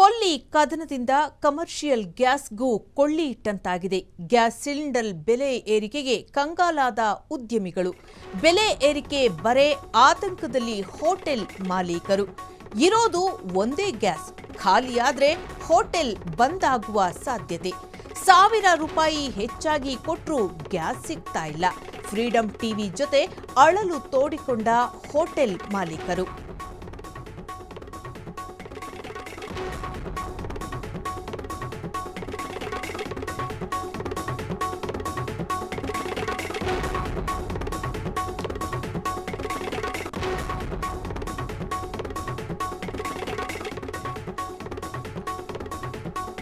ಕೊಲ್ಲಿ ಕದನದಿಂದ commercial ಗ್ಯಾಸ್ಗೂ ಕೊಳ್ಳಿ ಇಟ್ಟಂತಾಗಿದೆ. Gas cylinder ಬೆಲೆ ಏರಿಕೆಗೆ ಕಂಗಾಲಾದ ಉದ್ಯಮಿಗಳು. ಬೆಲೆ ಏರಿಕೆ ಬರೆ ಆತಂಕದಲ್ಲಿ ಹೋಟೆಲ್ ಮಾಲೀಕರು. ಇರೋದು ಒಂದೇ ಗ್ಯಾಸ್, ಖಾಲಿಯಾದ್ರೆ ಹೋಟೆಲ್ ಬಂದ್ ಆಗುವ ಸಾಧ್ಯತೆ. ₹1000 ಹೆಚ್ಚಾಗಿ ಕೊಟ್ಟರೂ ಗ್ಯಾಸ್ ಸಿಗ್ತಾ ಇಲ್ಲ. ಫ್ರೀಡಂ ಟಿವಿ ಜೊತೆ ಅಳಲು ತೋಡಿಕೊಂಡ ಹೋಟೆಲ್ ಮಾಲೀಕರು.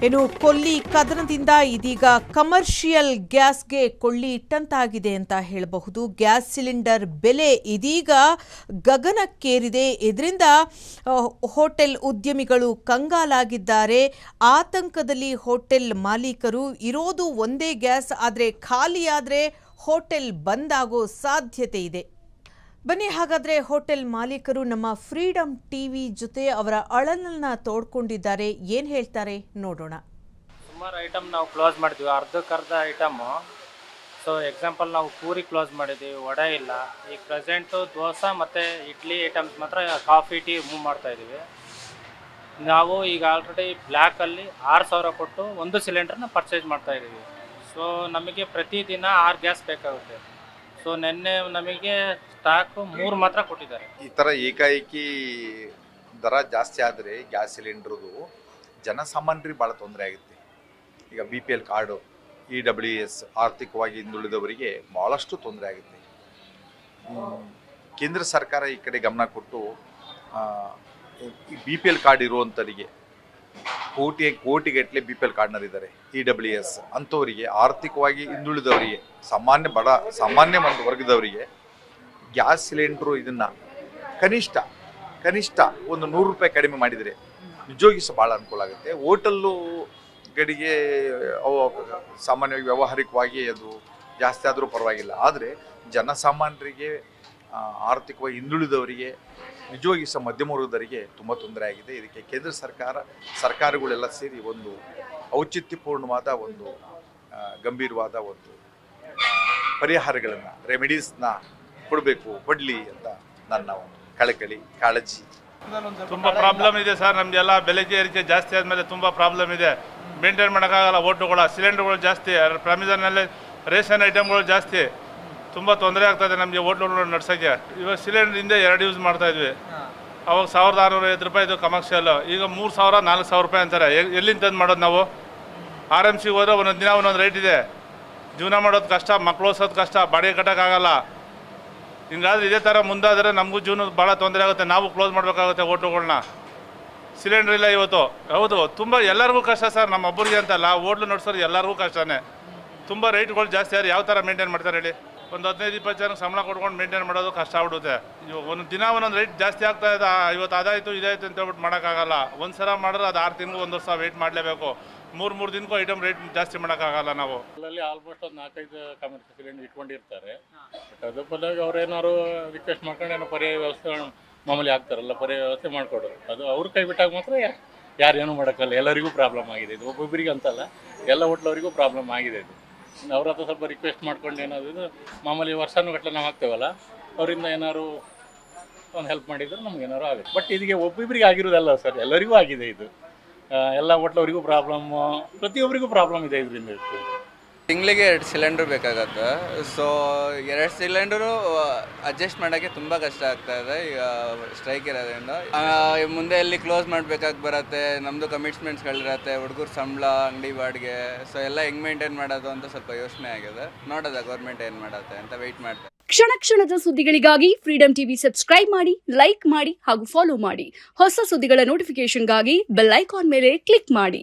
ಇನ್ನು ಕೊಲ್ಲಿ ಕದನದಿಂದ ಇದೀಗ ಕಮರ್ಷಿಯಲ್ ಗ್ಯಾಸ್ಗೆ ಕೊಳ್ಳಿ ಇಟ್ಟಂತಾಗಿದೆ ಅಂತ ಹೇಳಬಹುದು. ಗ್ಯಾಸ್ ಸಿಲಿಂಡರ್ ಬೆಲೆ ಇದೀಗ ಗಗನಕ್ಕೇರಿದೆ. ಇದರಿಂದ ಹೋಟೆಲ್ ಉದ್ಯಮಿಗಳು ಕಂಗಾಲಾಗಿದ್ದಾರೆ. ಆತಂಕದಲ್ಲಿ ಹೋಟೆಲ್ ಮಾಲೀಕರು. ಇರೋದು ಒಂದೇ ಗ್ಯಾಸ್, ಆದರೆ ಖಾಲಿಯಾದರೆ ಹೋಟೆಲ್ ಬಂದ್ ಆಗೋ ಸಾಧ್ಯತೆ ಇದೆ. ಬನ್ನಿ ಹಾಗಾದ್ರೆ ಹೋಟೆಲ್ ಮಾಲೀಕರು ನಮ್ಮ ಫ್ರೀಡಂ ಟಿವಿ ಜೊತೆ ಅವರ ಅಳಲನ್ನ ತೋಡ್ಕೊಂಡಿದ್ದಾರೆ. ಏನ್ ಹೇಳ್ತಾರೆ ನೋಡೋಣ. ಸುಮಾರು ಐಟಮ್ ನಾವು ಕ್ಲೋಸ್ ಮಾಡಿದ್ವಿ, ಅರ್ಧಕ್ಕರ್ಧ ಐಟಮು. ಸೊ ಎಕ್ಸಾಂಪಲ್ ನಾವು ಪೂರಿ ಕ್ಲೋಸ್ ಮಾಡಿದ್ವಿ, ವಡೆ ಇಲ್ಲ. ಈಗ ಪ್ರೆಸೆಂಟು ದೋಸೆ ಮತ್ತು ಇಡ್ಲಿ ಐಟಮ್ಸ್ ಮಾತ್ರ ಕಾಫಿ ಟೀ ಮೂವ್ ಮಾಡ್ತಾ ಇದ್ದೀವಿ. ನಾವು ಈಗ ಆಲ್ರೆಡಿ ಬ್ಲ್ಯಾಕಲ್ಲಿ 6000 ಕೊಟ್ಟು ಒಂದು ಸಿಲಿಂಡರ್ನ ಪರ್ಚೇಸ್ ಮಾಡ್ತಾ ಇದ್ದೀವಿ. ಸೊ ನಮಗೆ ಪ್ರತಿದಿನ 6 ಗ್ಯಾಸ್ ಬೇಕಾಗುತ್ತೆ. ಸೊ ನಿನ್ನೆ ನಮಗೆ ಸ್ಟಾಕ್ 3 ಮಾತ್ರ ಕೊಟ್ಟಿದ್ದಾರೆ. ಈ ಥರ ಏಕಾಏಕಿ ದರ ಜಾಸ್ತಿ ಆದರೆ ಗ್ಯಾಸ್ ಸಿಲಿಂಡ್ರದು ಜನಸಾಮಾನ್ಯರಿಗೆ ಭಾಳ ತೊಂದರೆ ಆಗುತ್ತೆ. ಈಗ BPL ಕಾರ್ಡು, EWS ಆರ್ಥಿಕವಾಗಿ ಹಿಂದುಳಿದವರಿಗೆ ಭಾಳಷ್ಟು ತೊಂದರೆ ಆಗುತ್ತೆ. ಕೇಂದ್ರ ಸರ್ಕಾರ ಈ ಕಡೆ ಗಮನ ಕೊಟ್ಟು BPL ಕಾರ್ಡ್ ಇರುವಂಥವರಿಗೆ ಕೋಟಿಗಟ್ಟಲೆ BPL ಕಾರ್ಡ್ನರಿದ್ದಾರೆ. EWS ಅಂಥವರಿಗೆ, ಆರ್ಥಿಕವಾಗಿ ಹಿಂದುಳಿದವರಿಗೆ, ಸಾಮಾನ್ಯ ಒಂದು ವರ್ಗದವರಿಗೆ ಗ್ಯಾಸ್ ಸಿಲಿಂಡ್ರು ಇದನ್ನು ಕನಿಷ್ಠ ಒಂದು ₹100 ಕಡಿಮೆ ಮಾಡಿದರೆ ನಿಜವಾಗಿ ಭಾಳ ಅನುಕೂಲ ಆಗುತ್ತೆ. ಹೋಟೆಲ್ಲು ಗಡಿಗೆ ಅವು ಸಾಮಾನ್ಯವಾಗಿ ವ್ಯಾವಹಾರಿಕವಾಗಿ ಅದು ಜಾಸ್ತಿ ಆದರೂ ಪರವಾಗಿಲ್ಲ. ಆದರೆ ಜನಸಾಮಾನ್ಯರಿಗೆ, ಆರ್ಥಿಕವಾಗಿ ಹಿಂದುಳಿದವರಿಗೆ, ನಿಜವಾಗಿ ಮಧ್ಯಮ ವರ್ಗದವರಿಗೆ ತುಂಬ ತೊಂದರೆ ಆಗಿದೆ. ಇದಕ್ಕೆ ಕೇಂದ್ರ ಸರ್ಕಾರಗಳೆಲ್ಲ ಸೇರಿ ಒಂದು ಔಚಿತ್ಯಪೂರ್ಣವಾದ ಒಂದು ಗಂಭೀರವಾದ ಒಂದು ಪರಿಹಾರಗಳನ್ನು, ರೆಮಿಡೀಸ್ನ ಕೊಡಲಿ ಅಂತ ನನ್ನ ಒಂದು ಕಾಳಜಿ. ತುಂಬ ಪ್ರಾಬ್ಲಮ್ ಇದೆ ಸರ್. ನಮಗೆಲ್ಲ ಬೆಲೆ ಏರಿಕೆ ಜಾಸ್ತಿ ಆದಮೇಲೆ ತುಂಬ ಪ್ರಾಬ್ಲಮ್ ಇದೆ. ಮೇಂಟೈನ್ ಮಾಡೋಕ್ಕಾಗಲ್ಲ. ಹೋಟ್ಲುಗಳ ಸಿಲಿಂಡರ್ಗಳು ಜಾಸ್ತಿ, ಪ್ರಮಿಷನಲ್ಲಿ ರೇಷನ್ ಐಟಮ್ಗಳು ಜಾಸ್ತಿ. ತುಂಬ ತೊಂದರೆ ಆಗ್ತಾಯಿದೆ ನಮಗೆ ಹೋಟ್ಲುಗಳು ನಡ್ಸೋಕ್ಕೆ. ಇವಾಗ ಸಿಲಿಂಡರ್ ಹಿಂದೆ 2 ಯೂಸ್ ಮಾಡ್ತಾಯಿದ್ವಿ. ಅವಾಗ ₹1650 ಇದು ಕಮರ್ಷಿಯಲ್. ಈಗ ₹3000 ₹4000 ಅಂತಾರೆ. ಎಲ್ಲಿಂದ ತಂದು ಮಾಡೋದು ನಾವು? RMCಗೆ ಹೋದ್ರೆ ಒಂದೊಂದು ದಿನ ಒಂದೊಂದು ರೇಟ್ ಇದೆ. ಜೀವನ ಮಾಡೋದು ಕಷ್ಟ, ಮಕ್ಕಳು ಓದಿಸೋದು ಕಷ್ಟ, ಬಾಡಿಗೆ ಕಟ್ಟೋಕ್ಕಾಗಲ್ಲ. ಹಿಂಗಾದ್ರೆ ಇದೇ ಥರ ಮುಂದಾದರೆ ನಮಗೂ ಜೀವನ ಭಾಳ ತೊಂದರೆ ಆಗುತ್ತೆ. ನಾವು ಕ್ಲೋಸ್ ಮಾಡಬೇಕಾಗುತ್ತೆ ಹೋಟ್ಲುಗಳನ್ನ. ಸಿಲಿಂಡ್ರ್ ಇಲ್ಲ ಇವತ್ತು. ಹೌದು, ತುಂಬ ಎಲ್ಲರಿಗೂ ಕಷ್ಟ ಸರ್. ನಮ್ಮ ಒಬ್ಬರಿಗೆ ಅಂತಲ್ಲ, ಹೋಟ್ಲು ನಡೆಸೋರು ಎಲ್ಲರಿಗೂ ಕಷ್ಟನೇ. ತುಂಬ ರೇಟ್ಗಳು ಜಾಸ್ತಿ ಆದರೆ ಯಾವ ಥರ ಮೇಂಟೈನ್ ಮಾಡ್ತಾರೆ ಹೇಳಿ? ಒಂದು 15-20 ಜನಕ್ಕೆ ಸಂಬಳ ಕೊಡ್ಕೊಂಡು ಮೇಂಟೈನ್ ಮಾಡೋದು ಕಷ್ಟ ಆಗ್ಬಿಡುತ್ತೆ. ಇವಾಗ ಒಂದು ದಿನ ಒಂದೊಂದು ರೇಟ್ ಜಾಸ್ತಿ ಆಗ್ತಾ ಇದೆ. ಇವತ್ತು ಅದಾಯಿತು ಇದಾಯಿತು ಅಂತ ಹೇಳ್ಬಿಟ್ಟು ಮಾಡೋಕ್ಕಾಗಲ್ಲ. ಒಂದು ಸಲ ಮಾಡಿದ್ರೆ ಅದು 6 ತಿಂಗಳು 1 ವರ್ಷ ವೆಯ್ಟ್ ಮಾಡಲೇಬೇಕು. 3 ದಿನಕ್ಕೂ ಐಟಮ್ ರೇಟ್ ಜಾಸ್ತಿ ಮಾಡೋಕ್ಕಾಗಲ್ಲ ನಾವು. ಅಲ್ಲಿ ಆಲ್ಮೋಸ್ಟ್ ಒಂದು 4-5 ಕಮರ್ಷಿಯಲ್ ಸಿಲಿಂಡರ್ ಇಟ್ಕೊಂಡಿರ್ತಾರೆ. ಬಟ್ ಅದ್ರ ಬದಲಾಗಿ ಅವ್ರೇನಾದ್ರು ರಿಕ್ವೆಸ್ಟ್ ಮಾಡ್ಕೊಂಡು ಏನೋ ಪರ್ಯಾಯ ವ್ಯವಸ್ಥೆ ಮಾಮೂಲಿ ಆಗ್ತಾರಲ್ಲ, ಪರ್ಯಾಯ ವ್ಯವಸ್ಥೆ ಮಾಡಿಕೊಡೋರು. ಅದು ಅವ್ರ ಕೈ ಬಿಟ್ಟಾಗ ಮಾತ್ರ ಯಾರೇನೂ ಮಾಡೋಕ್ಕಲ್ಲ. ಎಲ್ಲರಿಗೂ ಪ್ರಾಬ್ಲಮ್ ಆಗಿದೆ ಇದು. ಒಬ್ಬೊಬ್ಬರಿಗೆ ಅಂತಲ್ಲ, ಎಲ್ಲ ಹೋಟ್ಲವರಿಗೂ ಪ್ರಾಬ್ಲಮ್ ಆಗಿದೆ ಇದು. ಅವ್ರ ಹತ್ರ ಸ್ವಲ್ಪ ರಿಕ್ವೆಸ್ಟ್ ಮಾಡ್ಕೊಂಡು ಏನಾದರೂ ಮಾಮೂಲಿ ವರ್ಷಾನುಗಟ್ಟಲೆ ನಾವು ಹಾಕ್ತೇವಲ್ಲ, ಅವರಿಂದ ಏನಾದ್ರು ಒಂದು ಹೆಲ್ಪ್ ಮಾಡಿದ್ರೆ ನಮ್ಗೇನಾದ್ರು ಆಗುತ್ತೆ. ಬಟ್ ಇದಕ್ಕೆ ಒಬ್ಬೊಬ್ಬರಿಗೆ ಆಗಿರೋದಲ್ಲ ಸರ್, ಎಲ್ಲರಿಗೂ ಆಗಿದೆ ಇದು. ಎಲ್ಲ ಹೋಟ್ಲವರಿಗೂ ಪ್ರಾಬ್ಲಮ್ಮು, ಪ್ರತಿಯೊಬ್ಬರಿಗೂ ಪ್ರಾಬ್ಲಮ್ ಇದೆ ಇದರಿಂದ. ತಿಂಗಳಿಗೆ 2 ಸಿಲಿಂಡರ್ ಬೇಕಾಗತ್ತೆ. ಸೊ 2 ಸಿಲಿಂಡರು ಅಡ್ಜಸ್ಟ್ ಮಾಡೋಕ್ಕೆ ತುಂಬ ಕಷ್ಟ ಆಗ್ತಾ ಇದೆ ಈಗ ಸ್ಟ್ರೈಕ್ ಇರೋದ್ರಿಂದ. ಮುಂದೆ ಎಲ್ಲಿ ಕ್ಲೋಸ್ ಮಾಡಬೇಕಾಗಿ ಬರುತ್ತೆ, ನಮ್ಮದು ಕಮಿಟ್ಮೆಂಟ್ಸ್ಗಳಿರತ್ತೆ, ಹುಡುಗರ ಸಂಬಳ, ಅಂಗಡಿ ಬಾಡಿಗೆ. ಸೊ ಎಲ್ಲ ಹೆಂಗೆ ಮೇಂಟೈನ್ ಮಾಡೋದು ಅಂತ ಸ್ವಲ್ಪ ಯೋಚನೆ ಆಗಿದೆ. ನೋಡೋದ ಗೌರ್ಮೆಂಟ್ ಏನು ಮಾಡುತ್ತೆ ಅಂತ ವೆಯ್ಟ್ ಮಾಡ್ತಾರೆ. ಕ್ಷಣದ ಸುದ್ದಿಗಳಿಗಾಗಿ ಫ್ರೀಡಂ ಟಿವಿ ಸಬ್ಸ್ಕ್ರೈಬ್ ಮಾಡಿ, ಲೈಕ್ ಮಾಡಿ ಹಾಗೂ ಫಾಲೋ ಮಾಡಿ. ಹೊಸ ಸುದ್ದಿಗಳ ನೋಟಿಫಿಕೇಶನ್ಗಾಗಿ ಬೆಲ್ ಐಕಾನ್ ಮೇಲೆ ಕ್ಲಿಕ್ ಮಾಡಿ.